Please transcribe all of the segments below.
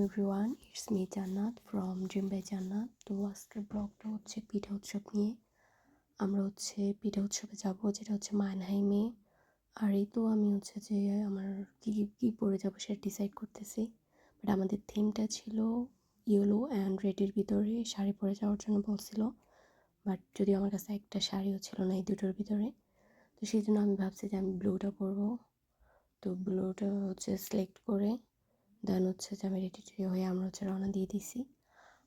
Everyone, it's me জান্নাত from dream by জান্নাত। তো আজকের ব্লগটা হচ্ছে পিঠা উৎসব নিয়ে। আমরা হচ্ছে পিঠা উৎসবে যাব, যেটা হচ্ছে মানহাইমে। আর এই তো আমি হচ্ছে যে আমার কী পরে যাবো সেটা ডিসাইড করতেছি। বাট আমাদের থিমটা ছিল ইয়েলো অ্যান্ড রেডের ভিতরে শাড়ি পরে যাওয়ার জন্য বলছিল। বাট যদি আমার কাছে একটা শাড়িও ছিল না এই দুটোর ভিতরে, তো সেই জন্য আমি ভাবছি যে আমি ব্লুটা পরবো। তো ব্লুটা হচ্ছে সিলেক্ট করে দেন হচ্ছে যে আমি রেডি হয়ে আমরা হচ্ছে রওনা দিয়ে দিছি।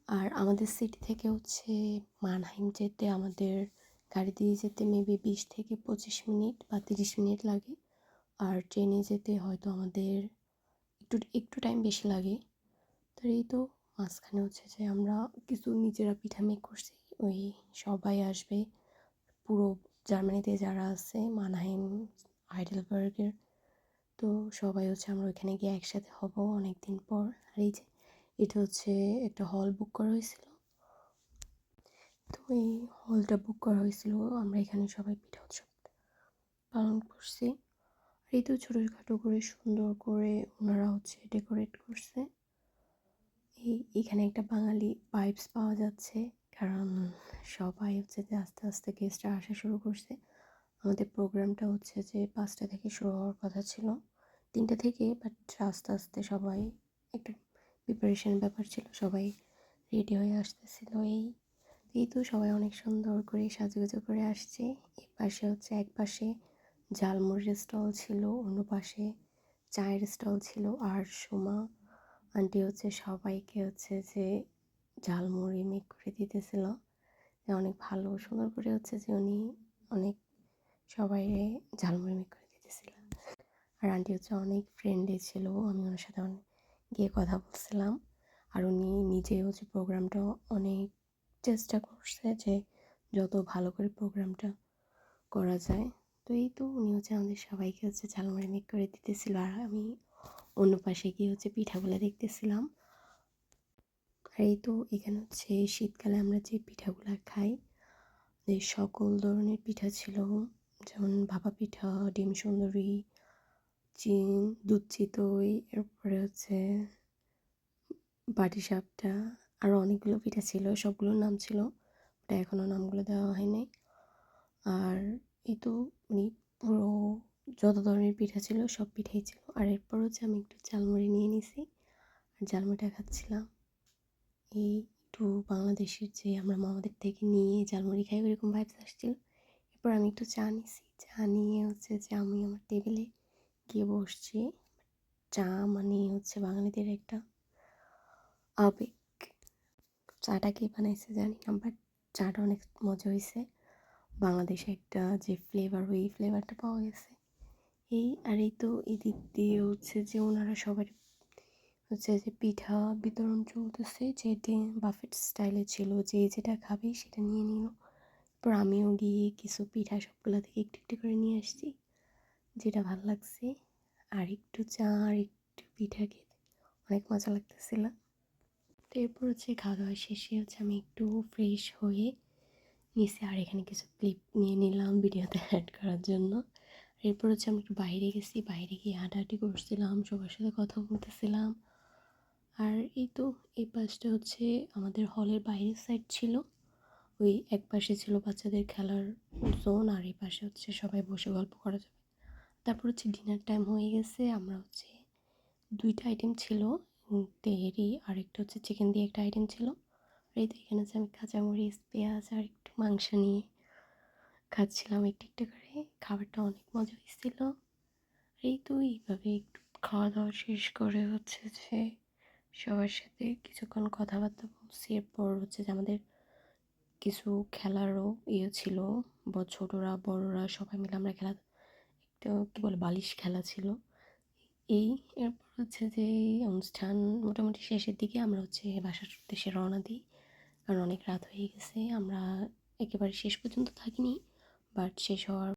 আর আমাদের সিটি থেকে হচ্ছে মানহাইম যেতে আমাদের গাড়ি দিয়ে যেতে মেবি 20 থেকে 25 মিনিট বা 30 মিনিট লাগে। আর ট্রেনে যেতে হয়তো আমাদের একটু টাইম বেশি লাগে। তো এই তো মাঝখানে হচ্ছে যে আমরা কিছু নিজেরা পিঠা মেক করছি। ওই সবাই আসবে, পুরো জার্মানিতে যারা আছে মানহাইম হাইডেলবার্গের, তো সবাই হচ্ছে আমরা ওইখানে গিয়ে একসাথে হব অনেক দিন পর। আর এই যে এটা হচ্ছে একটা হল বুক করা হয়েছিল, তো এই হলটা বুক করা হয়েছিল, আমরা এখানে সবাই পিঠা উৎসব পালন করছি। আর এই তো ছোটোখাটো করে সুন্দর করে ওনারা হচ্ছে ডেকোরেট করছে। এখানে একটা বাঙালি ভাইবস পাওয়া যাচ্ছে, কারণ সবাই হচ্ছে যে আস্তে আস্তে গেস্টরা আসা শুরু করছে। আমাদের প্রোগ্রামটা হচ্ছে যে 5টা থেকে শুরু হওয়ার কথা ছিল, 3টা থেকে, বাট আস্তে আস্তে সবাই একটু প্রিপারেশন ব্যাপার ছিল, সবাই রেডি হয়ে আসতেছিল। এই তো সবাই অনেক সুন্দর করে সাজুগুজু করে আসছে। এই পাশে হচ্ছে এক পাশে ঝালমুড়ির স্টল ছিল, অন্য পাশে চায়ের স্টল ছিল। আর সোমা আন্টি হচ্ছে সবাইকে হচ্ছে যে ঝালমুড়ি মেক করে দিতেছিল, যে অনেক ভালো সুন্দর করে হচ্ছে যে উনি অনেক সবাই ঝালমুড়ি মেক করে দিতেছিল। আর আন্টি হচ্ছে অনেক ফ্রেন্ডলি ছিল, আমি ওনার সাথে অনেক গিয়ে কথা বলছিলাম। আর উনি নিজে হচ্ছে প্রোগ্রামটা অনেক চেষ্টা করছে যে যত ভালো করে প্রোগ্রামটা করা যায়। তো এই তো উনি হচ্ছে আমাদের সবাইকে হচ্ছে ঝালমুড়ি মেক করে দিতেছিল, আর আমি অন্য পাশে গিয়ে হচ্ছে পিঠাগুলো দেখতেছিলাম। আর এই তো এখানে হচ্ছে শীতকালে আমরা যে পিঠাগুলো খাই, যে সকল ধরনের পিঠা ছিল, যেমন ভাপা পিঠা, ডিম সুন্দরী, দুধ চিতই, এরপরে হচ্ছে পাটিসাপটা, আরও অনেকগুলো পিঠা ছিল, সবগুলোর নাম ছিল, ওটা এখনও নামগুলো দেওয়া হয়নি। আর এই তো মানে পুরো যত ধরনের পিঠা ছিল সব পিঠাই ছিল। আর এরপর হচ্ছে আমি একটু ঝালমুড়ি নিয়ে নিছি, আর ঝালমুড়িটা খাচ্ছিলাম। এই একটু বাংলাদেশের যে আমরা মামাদের থেকে নিয়ে ঝালমুড়ি খাই ওইরকম ভাইবস আসছিল। এরপর আমি একটু চা নিছি, চা নিয়ে হচ্ছে যে আমি আমার টেবিলে গিয়ে বসছি। চা মানে হচ্ছে বাঙালিদের একটা আবেগ। চাটা কে বানাইছে জানি না, বাট চাটা অনেক মজা হয়েছে। বাংলাদেশে একটা যে ফ্লেভার, ওই ফ্লেভারটা পাওয়া গেছে। আর এই তো এদিক দিয়ে হচ্ছে যে ওনারা সবার হচ্ছে যে পিঠা বিতরণ চলতেছে, যেটি বাফেট স্টাইলে ছিল, যে যেটা খাবে সেটা নিয়ে নিল। তারপর আমিও গিয়ে কিছু পিঠা সবগুলো থেকে একটু একটু করে নিয়ে আসছি, যেটা ভালো লাগছে। আর একটু চা আর একটু পিঠা খেতে অনেক মজা লাগতেছিল। তো এরপর হচ্ছে খাওয়া দাওয়া শেষে হচ্ছে আমি একটু ফ্রেশ হয়ে নিচে আর এখানে কিছু ক্লিপ নিয়ে নিলাম ভিডিওতে অ্যাড করার জন্য। এরপর হচ্ছে আমি একটু বাইরে গেছি, বাইরে গিয়ে হাঁটাহাঁটি করছিলাম, সবার সাথে কথা বলতেছিলাম। আর এই তো এই পাশটা হচ্ছে আমাদের হলের বাইরের সাইড ছিল, ওই এক পাশে ছিল বাচ্চাদের খেলার জোন, আর এই পাশে হচ্ছে সবাই বসে গল্প করা যাবে। তারপর হচ্ছে ডিনার টাইম হয়ে গেছে, আমরা হচ্ছে 2টা আইটেম ছিল, তেহেরি আর একটা হচ্ছে চিকেন দিয়ে একটা আইটেম ছিল। আর এই তো এখানে হচ্ছে আমি কাঁচামরিচ, পেঁয়াজ আর একটু মাংস নিয়ে খাচ্ছিলাম একটু একটু করে। খাবারটা অনেক মজা হয়েছিল। এই তো এইভাবে একটু খাওয়া দাওয়া শেষ করে হচ্ছে যে সবার সাথে কিছুক্ষণ কথাবার্তা বলছি। এরপর হচ্ছে যে আমাদের কিছু খেলারও ছিল, ছোটরা বড়রা সবাই মিলে আমরা খেলা, একটা কী বলে বালিশ খেলা ছিল। এরপর হচ্ছে যে অনুষ্ঠান মোটামুটি শেষের দিকে আমরা হচ্ছে বাসার উদ্দেশ্যে রওনা দিই, কারণ অনেক রাত হয়ে গেছে। আমরা একেবারে শেষ পর্যন্ত থাকিনি, বাট শেষ হওয়ার